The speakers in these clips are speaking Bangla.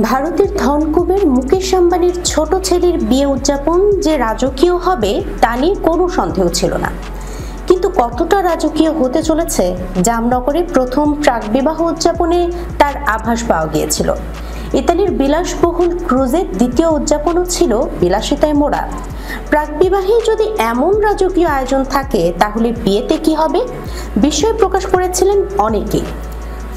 ভারতের ধনকুবের মুকেশ আম্বানির ছোট ছেলের বিয়ে উদযাপন যে রাজকীয় হবে তা নিয়ে কোনো সন্দেহ ছিল না। কিন্তু কতটা রাজকীয় হতে চলেছে জামনগরে প্রথম প্রাকবিবাহ উদযাপনে তার আভাস পাওয়া গিয়েছিল। ইতালির বিলাসবহুল ক্রুজের দ্বিতীয় উদযাপনও ছিল বিলাসিতায় মোড়া। প্রাকবিবাহে যদি এমন রাজকীয় আয়োজন থাকে তাহলে বিয়েতে কি হবে বিস্ময় প্রকাশ করেছিলেন অনেকেই।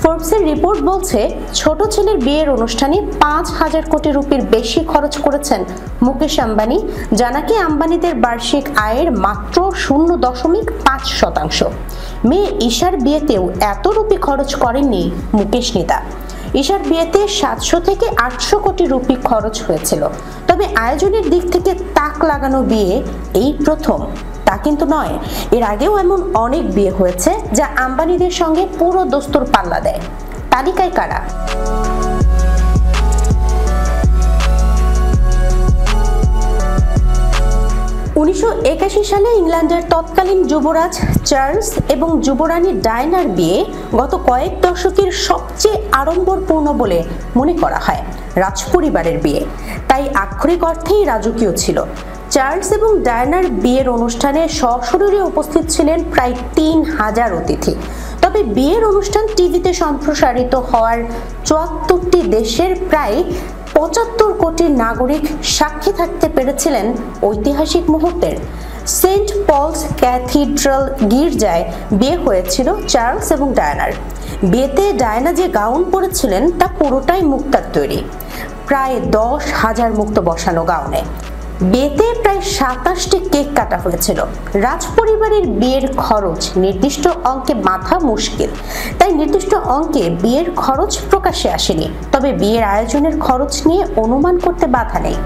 ফোর্বসের রিপোর্ট বলছে, ছোট ছেলের বিয়ের অনুষ্ঠানে 5,000 কোটি রুপির বেশি খরচ করেছেন মুকেশ আম্বানি, যা নাকি আম্বানিদের বার্ষিক আয়ের মাত্র 0.5%। মেয়ে ঈশার বিয়েতেও এত রুপি খরচ করেননি মুকেশ নিতা। ঈশার বিয়েতে 700 থেকে 800 কোটি রুপি খরচ হয়েছিল। তবে আয়োজনের দিক থেকে তাক লাগানো বিয়ে এই প্রথম তা কিন্তু নয়। এর আগেও এমন অনেক বিয়ে হয়েছে যা আম্বানিদের সঙ্গে পুরো দস্তুর পাল্লা দেয়। তালিকায় কারা? 1981 সালে ইংল্যান্ডের তৎকালীন যুবরাজ চার্লস এবং যুবরানী ডায়নার বিয়ে গত কয়েক দশকের সবচেয়ে আড়ম্বরপূর্ণ বলে মনে করা হয়। রাজপরিবারের বিয়ে, তাই আক্ষরিক অর্থেই রাজকীয় ছিল। চার্লস এবং ডায়নার বিয়ের অনুষ্ঠানে সশরীরে উপস্থিত ছিলেন প্রায় 3,000 অতিথি। তবে বিয়ের অনুষ্ঠান টিভিতে সম্প্রসারিত হওয়ার 74টি দেশের প্রায় 75 কোটি নাগরিক সাক্ষী থাকতে পেরেছিলেন ঐতিহাসিক মুহূর্তের। সেন্ট পলস ক্যাথিড্রাল গির্জায় বিয়ে হয়েছিল চার্লস এবং ডায়নার। বিয়েতে ডায়না যে গাউন পরেছিলেন তা পুরোটাই মুক্তার তৈরি, প্রায় 10,000 মুক্ত বসানো গাউনে। বিয়েতে প্রায় 27টি কেক কাটা হয়েছিল। রাজপরিবারের বিয়ের খরচ নির্দিষ্ট অঙ্কে বাঁধা মুশকিল, তাই নির্দিষ্ট অঙ্কে বিয়ের খরচ প্রকাশ্যে আসেনি। তবে বিয়ের আয়োজনের খরচ নিয়ে অনুমান করতে বাধা নেই।